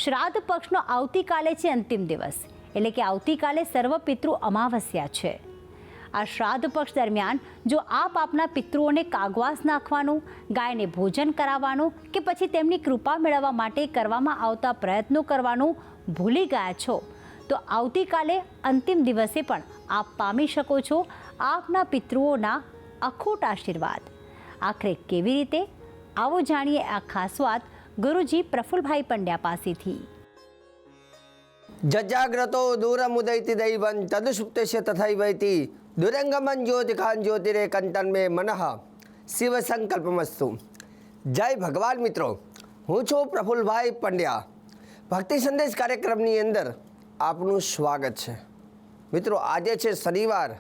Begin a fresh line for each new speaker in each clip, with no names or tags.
શ્રાદ્ધ પક્ષનો આવતીકાલે છે અંતિમ દિવસ, એટલે કે આવતીકાલે સર્વપિતૃ અમાવસ્યા છે। આ શ્રાદ્ધ પક્ષ દરમિયાન જો આપ આપના પિતૃઓને કાગવાસ નાખવાનું, ગાયને ભોજન કરાવવાનું કે પછી તેમની કૃપા મેળવવા માટે કરવામાં આવતા પ્રયત્નો કરવાનું ભૂલી ગયા છો તો આવતીકાલે અંતિમ દિવસે પણ આપ પામી શકો છો આપના પિતૃઓના અખૂટ આશીર્વાદ। આખરે કેવી રીતે, આવો જાણીએ આ ખાસ વાત ગુરુજી પ્રફુલભાઈ પંડ્યા પાસેથી।
જજાગ્રતો દૂરમુદૈતિ દૈવં તદુસુપ્તસ્ય તથૈવૈતિ દુરંગમન જ્યોતિખાન જ્યોતિરે કંતન મે મનઃ શિવ સંકલ્પમસ્તુ। જય ભગવાન મિત્રો, હું છું પ્રફુલભાઈ પંડ્યા। ભક્તિ સંદેશ કાર્યક્રમની અંદર આપનું સ્વાગત છે। મિત્રો, આજે છે શનિવાર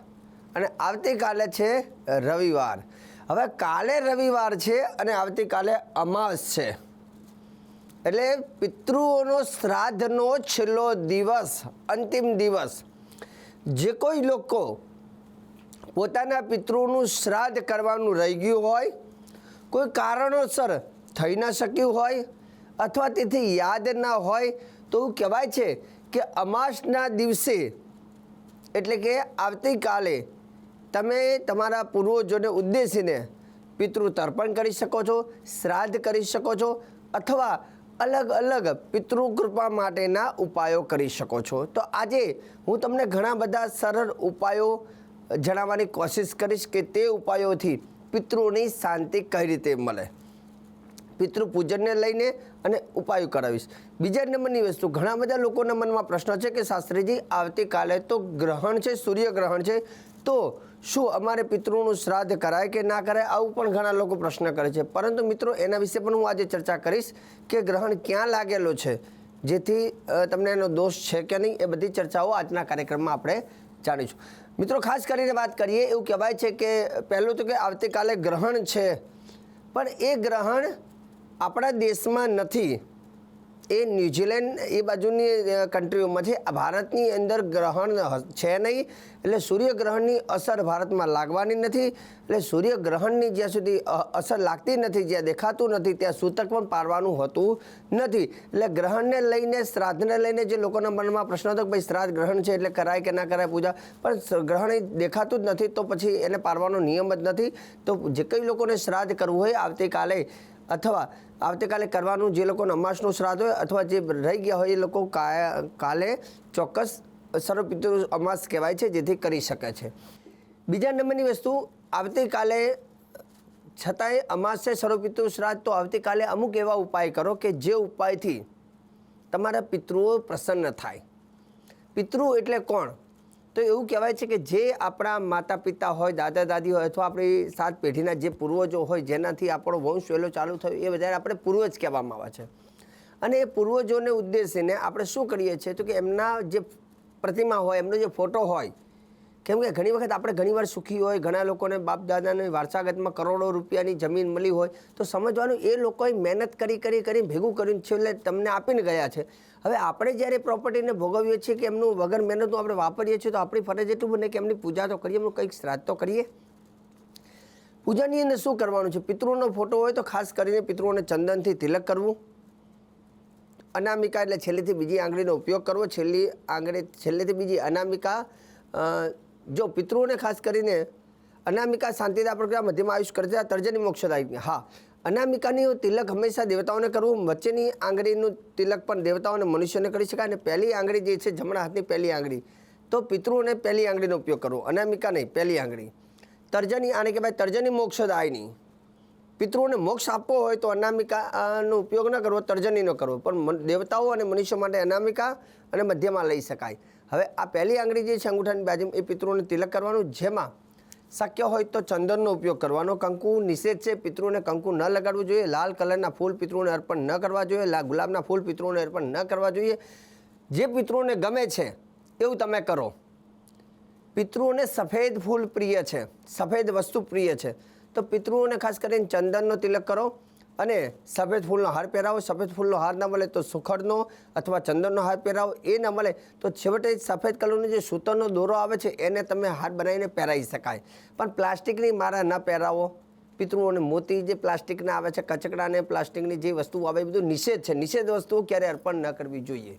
અને આવતીકાલે છે રવિવાર। હવે કાલે રવિવાર છે અને આવતીકાલે અમાસ છે, એટલે પિતૃઓનો શ્રાદ્ધનો છેલ્લો દિવસ, અંતિમ દિવસ। જે કોઈ લોકો પોતાના પિતૃઓનું શ્રાદ્ધ કરવાનું રહી ગયું હોય, કોઈ કારણોસર થઈ ન શક્યું હોય અથવા તેથી યાદ ના હોય તો એવું કહેવાય છે કે અમાસના દિવસે એટલે કે આવતીકાલે તમે તમારા પૂર્વજોને ઉદ્દેશીને પિતૃ તર્પણ કરી શકો છો, શ્રાદ્ધ કરી શકો છો અથવા અલગ અલગ પિતૃ કૃપા માટેના ઉપાયો કરી શકો છો। તો આજે હું તમને ઘણા બધા સરળ ઉપાયો જણાવવાની કોશિશ કરીશ કે તે ઉપાયોથી પિતૃઓની શાંતિ કઈ રીતે મળે, પિતૃ પૂજનને લઈને અને ઉપાયો કરાવીશ। બીજા નંબરની વસ્તુ, ઘણા બધા લોકોના મનમાં પ્રશ્ન છે કે શાસ્ત્રીજી આવતીકાલે તો ગ્રહણ છે, સૂર્યગ્રહણ છે, તો શું અમારે પિતૃઓનું શ્રાદ્ધ કરાય કે ના કરાય, આવું પણ ઘણા લોકો પ્રશ્ન કરે છે। પરંતુ મિત્રો, એના વિશે પણ હું આજે ચર્ચા કરીશ કે ગ્રહણ ક્યાં લાગેલો છે, જેથી તમને એનો દોષ છે કે નહીં, એ બધી ચર્ચાઓ આજના કાર્યક્રમમાં આપણે જાણીશું। મિત્રો, ખાસ કરીને વાત કરીએ, એવું કહેવાય છે કે પહેલું તો કે આવતીકાલે ગ્રહણ છે, પણ એ ગ્રહણ આપણા દેશમાં નથી, એ ન્યૂઝીલેન્ડ એ બાજુની કન્ટ્રીઓમાં છે। ભારતની અંદર ગ્રહણ છે નહીં, એટલે સૂર્યગ્રહણની અસર ભારતમાં લાગવાની નથી। એટલે સૂર્યગ્રહણની જ્યાં સુધી અસર લાગતી નથી, જ્યાં દેખાતું નથી, ત્યાં સૂતક પણ પાડવાનું હોતું નથી। એટલે ગ્રહણને લઈને, શ્રાદ્ધને લઈને જે લોકોના મનમાં પ્રશ્ન હતો કે ભાઈ શ્રાદ્ધ ગ્રહણ છે એટલે કરાય કે ના કરાય પૂજા, પણ ગ્રહણ દેખાતું જ નથી તો પછી એને પાડવાનો નિયમ જ નથી। તો જે કંઈ લોકોને શ્રાદ્ધ કરવું હોય આવતીકાલે અથવા આવતીકાલે કરવાનું, જે લોકોને અમાસનું શ્રાદ્ધ હોય અથવા જે રહી ગયા હોય એ લોકો કાલે ચોક્કસ સર્વપિતૃ અમાસ કહેવાય છે, જેથી કરી શકે છે। બીજા નંબરની વસ્તુ, આવતીકાલે છતાંય અમાસ છે, સર્વપિતૃ શ્રાદ્ધ, તો આવતીકાલે અમુક એવા ઉપાય કરો કે જે ઉપાયથી તમારા પિતૃઓ પ્રસન્ન થાય। પિતૃ એટલે કોણ? તો એવું કહેવાય છે કે જે આપણા માતા પિતા હોય, દાદા દાદી હોય અથવા આપણી 7 પેઢીના જે પૂર્વજો હોય, જેનાથી આપણો વંશ વહેલો ચાલુ થયો, એ બધાને આપણે પૂર્વજ કહેવામાં આવે છે। અને એ પૂર્વજોને ઉદ્દેશીને આપણે શું કરીએ છીએ તો કે એમના જે પ્રતિમા હોય, એમનો જે ફોટો હોય, કેમ કે ઘણી વખત આપણે ઘણીવાર સુખી હોય, ઘણા લોકોને બાપ દાદાને વારસાગતમાં કરોડો રૂપિયાની જમીન મળી હોય, તો સમજવાનું એ લોકોએ મહેનત કરી ભેગું કર્યું છે એટલે તમને આપીને ગયા છે। હવે આપણે જ્યારે પ્રોપર્ટીને ભોગવીએ છીએ કે એમનું વગર મહેનતનું આપણે વાપરીએ છીએ, તો આપણી ફરજ એટલું બને કે એમની પૂજા તો કરીએ, એમનું કંઈક શ્રાદ્ધ તો કરીએ। પૂજાની અંદર શું કરવાનું છે? પિતૃનો ફોટો હોય તો ખાસ કરીને પિતૃઓને ચંદનથી તિલક કરવું, અનામિકા એટલે છેલ્લેથી બીજી આંગળીનો ઉપયોગ કરવો, છેલ્લેથી બીજી અનામિકા। જો પિતૃઓને ખાસ કરીને અનામિકા શાંતિદા પ્રક્રિયા મધ્યમાં આયુષ કરતા તર્જની મોક્ષદાયી, હા, અનામિકાની તિલક હંમેશા દેવતાઓને કરવું। વચ્ચેની આંગળીનું તિલક પણ દેવતાઓને મનુષ્યને કરી શકાય, અને પહેલી આંગળી જે છે, જમણા હાથની પહેલી આંગળી, તો પિતૃઓને પહેલી આંગળીનો ઉપયોગ કરવો, અનામિકા નહીં, પહેલી આંગળી। તર્જની, આને કહેવાય તર્જની મોક્ષદાયિની। પિતૃઓને મોક્ષ આપવો હોય તો અનામિકાનો ઉપયોગ ન કરવો, તર્જનીનો કરવો, પણ દેવતાઓ અને મનુષ્યો માટે અનામિકા અને મધ્યમાં લઈ શકાય। હવે આ પહેલી આંગળી જે છે અંગૂઠાની બાજુ, એ પિતૃઓને તિલક કરવાનું, જેમાં શક્ય હોય તો ચંદનનો ઉપયોગ કરવાનો। કંકુ નિષેધ છે, પિતૃઓને કંકુ ન લગાડવું જોઈએ, લાલ કલરના ફૂલ પિતૃઓને અર્પણ ન કરવા જોઈએ, ગુલાબના ફૂલ પિતૃઓને અર્પણ ન કરવા જોઈએ। જે પિતૃઓને ગમે છે એવું તમે કરો। પિતૃઓને સફેદ ફૂલ પ્રિય છે, સફેદ વસ્તુ પ્રિય છે, તો પિતૃઓને ખાસ કરીને ચંદનનો તિલક કરો અને સફેદ ફૂલનો હાર પહેરાવો। સફેદ ફૂલનો હાર ન મળે તો સુખડનો અથવા ચંદનનો હાર પહેરાવો, એ ન મળે તો છેવટે સફેદ કલરનો જે સૂતરનો દોરો આવે છે એને તમે હાર બનાવીને પહેરાવી શકાય, પણ પ્લાસ્ટિકની માળા ન પહેરાવો। પિતૃઓને મોતી જે પ્લાસ્ટિકના આવે છે, કચકડાને પ્લાસ્ટિકની જે વસ્તુઓ આવે એ બધું નિષેધ છે. નિષેધ વસ્તુઓ ક્યારે અર્પણ ન કરવી જોઈએ.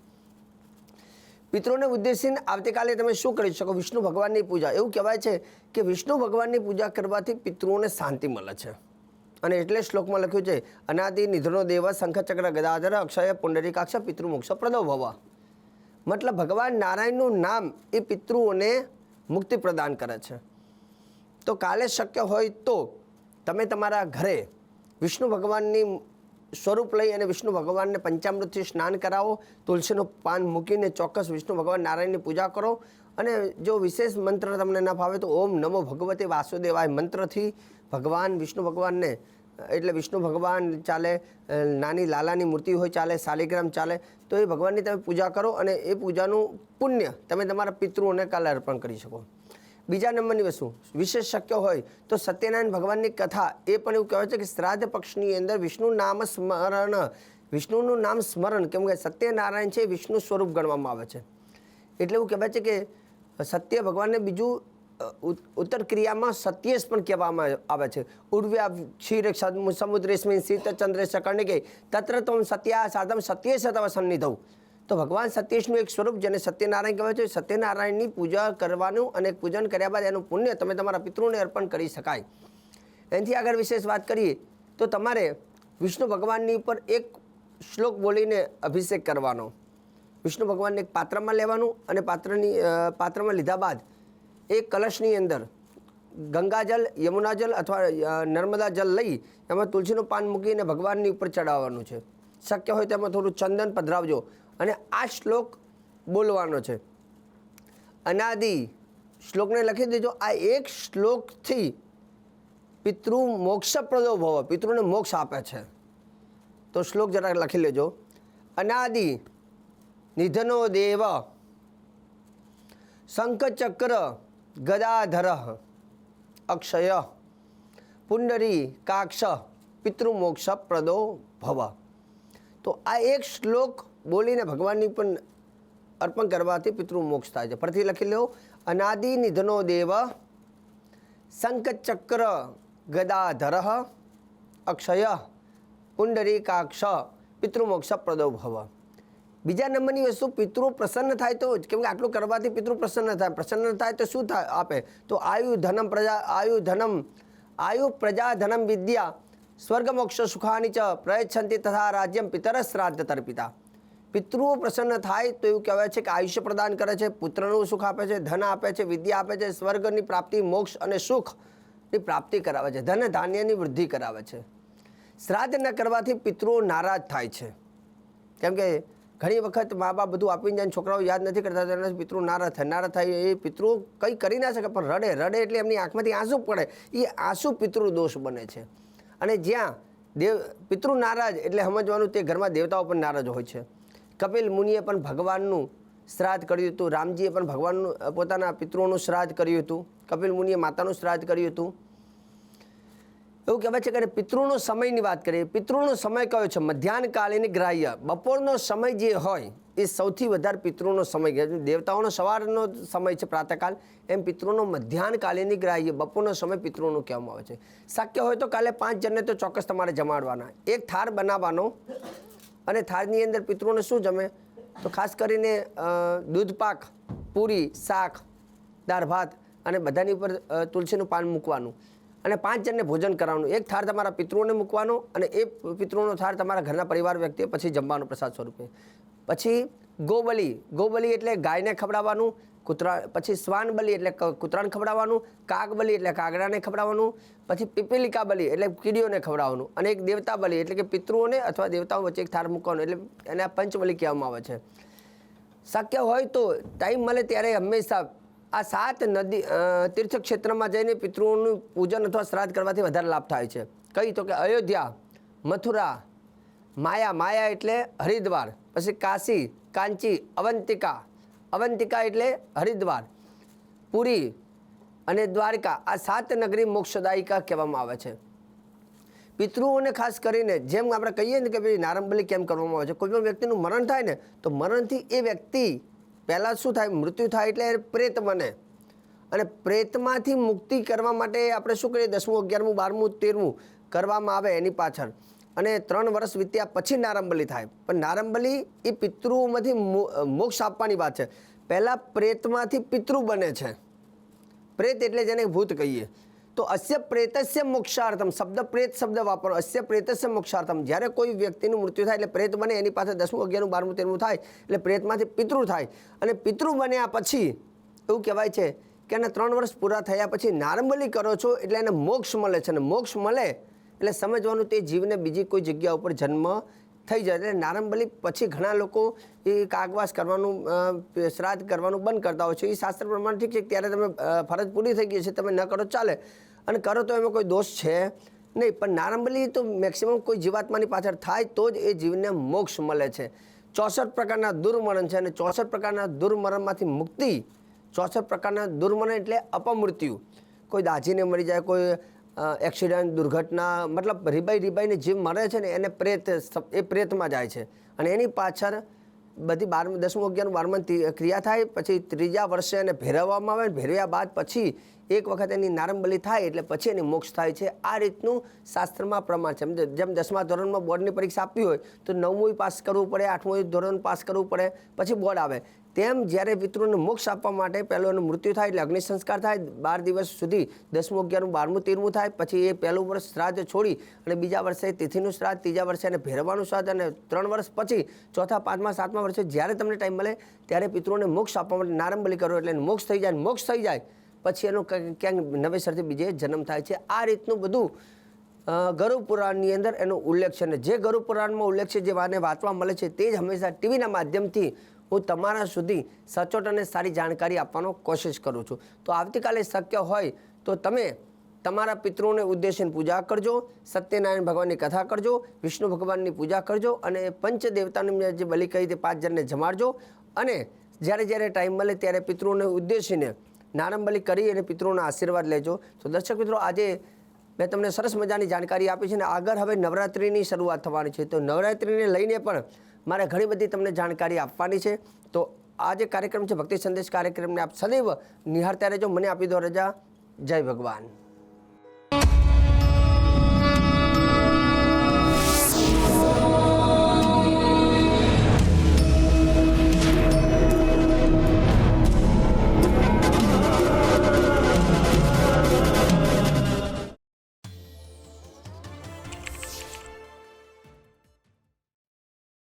પિતૃઓને ઉદ્દેશીને આવતીકાલે તમે શું કરી શકો? વિષ્ણુ ભગવાનની પૂજા. એવું કહેવાય છે કે વિષ્ણુ ભગવાનની પૂજા કરવાથી પિતૃઓને શાંતિ મળે છે. અને એટલે શ્લોકમાં લખ્યું છે, અનાદિ નિધનો દેવ શંખચક્ર ગદાધર અક્ષય પુંડરીકાક્ષ પિતૃમોક્ષ પ્રદો ભવ. મતલબ ભગવાન નારાયણનું નામ એ પિતૃઓને મુક્તિ પ્રદાન કરે છે. તો કાલે શક્ય હોય તો તમે તમારા ઘરે વિષ્ણુ ભગવાનની સ્વરૂપ લઈ અને વિષ્ણુ ભગવાનને પંચામૃતથી સ્નાન કરાવો, તુલસીનું પાન મૂકીને ચોક્કસ વિષ્ણુ ભગવાન નારાયણની પૂજા કરો. અને જો વિશેષ મંત્ર તમને ન ફાવે તો ઓમ નમો ભગવતે વાસુદેવાય મંત્રથી ભગવાન વિષ્ણુ ભગવાનને, એટલે વિષ્ણુ ભગવાન ચાલે, નાની લાલાની મૂર્તિ હોય ચાલે, શાલિગ્રામ ચાલે, તો એ ભગવાનની તમે પૂજા કરો અને એ પૂજાનું પુણ્ય તમે તમારા પિતૃઓને કાલે અર્પણ કરી શકો. બીજા નંબરની વસ્તુ, વિશેષ શક્ય હોય તો સત્યનારાયણ ભગવાનની કથા, એ પણ એવું કહેવાય છે કે શ્રાદ્ધ પક્ષની અંદર વિષ્ણુ નામ સ્મરણ, વિષ્ણુનું નામ સ્મરણ, કેમ કે સત્યનારાયણ છે વિષ્ણુ સ્વરૂપ ગણવામાં આવે છે. એટલે એવું કહેવાય છે કે સત્ય ભગવાનને બીજું ઉત્તર ક્રિયામાં સત્યેશ પણ કહેવામાં આવે છે. ઉર્વ્યા ક્ષીર સમુદ્રેસ્મિન શીત ચંદ્રેશ કર્ણિકે તત્ર તમ સત્યા સાધમ સત્યેશ તવ સન્નિધૌ. તો ભગવાન સત્યેશનું એક સ્વરૂપ જેને સત્યનારાયણ કહેવાય છે. સત્યનારાયણની પૂજા કરવાનું અને પૂજન કર્યા બાદ એનું પુણ્ય તમે તમારા પિતૃને અર્પણ કરી શકાય. એનાથી આગળ વિશેષ વાત કરીએ તો તમારે વિષ્ણુ ભગવાનની ઉપર એક શ્લોક બોલીને અભિષેક કરવાનો. વિષ્ણુ ભગવાનને એક પાત્રમાં લેવાનું અને પાત્રમાં લીધા બાદ એક કલશની અંદર ગંગાજલ, યમુનાજલ અથવા નર્મદા જલ લઈ એમાં તુલસીનું પાન મૂકીને ભગવાનની ઉપર ચડાવવાનું છે. શક્ય હોય તેમાં થોડું ચંદન પધરાવજો અને આ શ્લોક બોલવાનો છે. અનાદિ શ્લોકને લખી દેજો. આ એક શ્લોકથી પિતૃ મોક્ષપ્રદો ભવ, પિતૃને મોક્ષ આપે છે. તો શ્લોક જરા લખી લેજો. અનાદિ નિધનો દેવ શંખચક્ર ગદાધર અક્ષય પુંડરી કાક્ષ પિતૃમોક્ષ પ્રદો ભવ. તો આ એક શ્લોક બોલીને ભગવાનની પણ અર્પણ કરવાથી પિતૃ મોક્ષ થાય છે. ફરીથી લખી લો. અનાદિ નિધનો દેવ શંખચક્ર ગદાધર અક્ષય પુંડરી કાક્ષ પિતૃમોક્ષ પ્રદો ભવ. બીજા નંબરની વસ્તુ, પિતૃ પ્રસન્ન થાય તો, કેમ કે આટલું કરવાથી પિતૃ પ્રસન્ન થાય. પ્રસન્ન થાય તો શું થાય આપે? તો આયુ પ્રજા ધનમ વિદ્યા સ્વર્ગમોક્ષ સુખાની ચ પ્રયચ્છન્તિ તથા રાજ્યમ પિતર શ્રાદ્ધ તર્પિતા. પિતૃઓ પ્રસન્ન થાય તો એવું કહેવાય છે કે આયુષ્ય પ્રદાન કરે છે, પુત્રનું સુખ આપે છે, ધન આપે છે, વિદ્યા આપે છે, સ્વર્ગની પ્રાપ્તિ, મોક્ષ અને સુખની પ્રાપ્તિ કરાવે છે, ધન ધાન્યની વૃદ્ધિ કરાવે છે. શ્રાદ્ધ ન કરવાથી પિતૃઓ નારાજ થાય છે. કેમ કે ઘણી વખત મા બાપ બધું આપીને જાય, છોકરાઓ યાદ નથી કરતા, તેના પિતૃ નારાજ થાય. એ પિતૃ કંઈ કરી ના શકે, પણ રડે એટલે એમની આંખમાંથી આંસુ પડે. એ આંસુ પિતૃ દોષ બને છે. અને જ્યાં પિતૃ નારાજ એટલે સમજવાનું તે ઘરમાં દેવતાઓ પણ નારાજ હોય છે. કપિલ મુનિએ પણ ભગવાનનું શ્રાદ્ધ કર્યું હતું. રામજીએ પણ ભગવાનનું પોતાના પિતૃઓનું શ્રાદ્ધ કર્યું હતું. કપિલ મુનિએ માતાનું શ્રાદ્ધ કર્યું હતું. એવું કહેવાય છે કે પિતૃનો સમયની વાત કરીએ. પિતૃનો સમય કયો છે? મધ્યાહનકાલીન ગ્રાહ્ય. બપોરનો સમય જે હોય એ સૌથી વધારે પિતૃનો સમય. દેવતાઓનો સવારનો સમય છે પ્રાતઃકાલ, એમ પિતૃનો મધ્યાહનકાલીન ગ્રાહ્ય બપોરનો સમય પિતૃનું કહેવામાં આવે છે. શક્ય હોય તો કાલે 5 જણને તો ચોક્કસ તમારે જમાડવાના. એક થાળ બનાવવાનો અને થાળની અંદર પિતૃઓને શું જમે તો ખાસ કરીને દૂધ પાક, પૂરી, શાક, દાળ ભાત અને બધાની ઉપર તુલસીનું પાન મૂકવાનું અને 5 જણને ભોજન કરાવવાનું. એક થાળ તમારા પિતૃઓને મૂકવાનો અને એ પિતૃઓનો થાળ તમારા ઘરના પરિવાર વ્યક્તિએ પછી જમવાનો પ્રસાદ સ્વરૂપે. પછી ગોબલી એટલે ગાયને ખવડાવવાનું. પછી શ્વાન બલિ એટલે કૂતરાને ખવડાવવાનું. કાગ બલિ એટલે કાગડાને ખવડાવવાનું. પછી પીપલિકા બલિ એટલે કીડીઓને ખવડાવવાનું. અને એક દેવતા બલિ એટલે કે પિતૃઓને અથવા દેવતાઓ વચ્ચે એક થાળ મૂકવાનો, એટલે એને પંચબલિ કહેવામાં આવે છે. શક્ય હોય તો ટાઈમ મળે ત્યારે હંમેશા આ 7 નદી તીર્થક્ષેત્રમાં જઈને પિતૃઓનું પૂજન અથવા શ્રાદ્ધ કરવાથી વધારે લાભ થાય છે. કઈ તો કે અયોધ્યા, મથુરા, માયા એટલે હરિદ્વાર, પછી કાશી, કાંચી, અવંતિકા એટલે હરિદ્વાર, પુરી અને દ્વારકા. આ 7 નગરી મોક્ષદાયિકા કહેવામાં આવે છે. પિતૃઓને ખાસ કરીને જેમ આપણે કહીએ ને કે ભાઈ નારંબલી કેમ કરવામાં આવે છે, કોઈ પણ વ્યક્તિનું મરણ થાય ને તો મરણથી એ વ્યક્તિ પહેલાં શું થાય, મૃત્યુ થાય એટલે પ્રેત બને અને પ્રેતમાંથી મુક્તિ કરવા માટે આપણે શું કરીએ? 10મું 11મું 12મું 13મું કરવામાં આવે એની પાછળ, અને 3 વર્ષ વીત્યા પછી નારંબલી થાય. પણ નારંબલી એ પિતૃઓમાંથી મોક્ષ આપવાની વાત છે. પહેલાં પ્રેતમાંથી પિતૃ બને છે. પ્રેત એટલે જેને ભૂત કહીએ. તો અસ્ય પ્રેતસ્ય મોક્ષાર્થમ, શબ્દ પ્રેત શબ્દ વાપરો. અસ્ય પ્રેતસ્ય મોક્ષાર્થમ. જ્યારે કોઈ વ્યક્તિનું મૃત્યુ થાય એટલે પ્રેત બને, એની પાસે 10મું 11મું 12મું 13મું થાય એટલે પ્રેતમાંથી પિતૃ થાય. અને પિતૃ બન્યા પછી એવું કહેવાય છે કે એના 3 વર્ષ પૂરા થયા પછી નારંબલી કરો છો એટલે એને મોક્ષ મળે છે. અને મોક્ષ મળે એટલે સમજવાનું તે જીવને બીજી કોઈ જગ્યા ઉપર જન્મ થઈ જાય. એટલે નારંબલી પછી ઘણા લોકો એ કાગવાસ કરવાનું, શ્રાદ્ધ કરવાનું બંધ કરતા હોય છે. એ શાસ્ત્ર પ્રમાણે ઠીક છે, ત્યારે તમે ફરજ પૂરી થઈ ગઈ છે, તમે ન કરો ચાલે, અને કરો તો એમાં કોઈ દોષ છે નહીં. પણ નારંબલી તો મેક્સિમમ કોઈ જીવાત્માની પાછળ થાય તો જ એ જીવને મોક્ષ મળે છે. 64 પ્રકારના દુર્મરણ છે, અને 64 પ્રકારના દુર્મરણમાંથી મુક્તિ, 64 પ્રકારના દુર્મરણ એટલે અપમૃત્યુ. કોઈ દાઝીને મરી જાય, કોઈ એક્સિડન્ટ, દુર્ઘટના, મતલબ રીબાઈને જીવ મરે છે ને એને પ્રેત, એ પ્રેતમાં જાય છે. અને એની પાછળ બધી 10મું 11મું 12મું ક્રિયા થાય. પછી 3જા વર્ષે એને ભેરવવામાં આવે. ભેરવ્યા બાદ પછી એક વખત એની નારંબલી થાય એટલે પછી એની મોક્ષ થાય છે. આ રીતનું શાસ્ત્રમાં પ્રમાણ છે. જેમ 10મા ધોરણમાં બોર્ડની પરીક્ષા આપવી હોય તો 9મું પાસ કરવું પડે, 8મું ધોરણ પાસ કરવું પડે, પછી બોર્ડ આવે. તેમ જ્યારે પિતૃને મોક્ષ આપવા માટે પહેલું એનું મૃત્યુ થાય એટલે અગ્નિ સંસ્કાર થાય. 12 દિવસ સુધી 10મું 11મું 12મું 13મું થાય. પછી એ પહેલું વર્ષ શ્રાદ્ધ છોડી અને બીજા વર્ષે તિથિનું શ્રાદ્ધ, ત્રીજા વર્ષે એને ભેરવાનું શ્રાદ્ધ, અને 3 વર્ષ પછી 4થા 5મા 7મા વર્ષે જ્યારે તમને ટાઈમ મળે ત્યારે પિતૃને મોક્ષ આપવા માટે નારંબલી કરો એટલે મોક્ષ થઈ જાય. મોક્ષ થઈ જાય પછી એનો ક્યાંક નવેસરથી બીજે જન્મ થાય છે. આ રીતનું બધું ગરુડ પુરાણની અંદર એનો ઉલ્લેખ છે. અને જે ગરુડ પુરાણમાં ઉલ્લેખ છે, જે વાને વાંચવા મળે છે, તે જ હંમેશા ટીવીના માધ્યમથી હું તમારા સુધી સચોટ અને સારી જાણકારી આપવાનો કોશિશ કરું છું. તો આવતીકાલે શક્ય હોય તો તમે તમારા પિતૃઓને ઉદ્દેશીને પૂજા કરજો, સત્યનારાયણ ભગવાનની કથા કરજો, વિષ્ણુ ભગવાનની પૂજા કરજો, અને પંચદેવતાની જે બલિ કહી તે 5 જણને જમાડજો. અને જ્યારે ટાઈમ મળે ત્યારે પિતૃઓને ઉદ્દેશીને નારંબલી કરી અને પિતૃઓના આશીર્વાદ લેજો. તો દર્શક મિત્રો, આજે મેં તમને સરસ મજાની જાણકારી આપી છે. અને આગળ હવે નવરાત્રિની શરૂઆત થવાની છે, તો નવરાત્રિને લઈને પણ મારે ઘણી બધી તમને જાણકારી આપવાની છે. તો આ જે કાર્યક્રમ છે ભક્તિ સંદેશ કાર્યક્રમને આપ સદૈવ નિહાળતા રહેજો. મને આપી દો રજા. જય ભગવાન.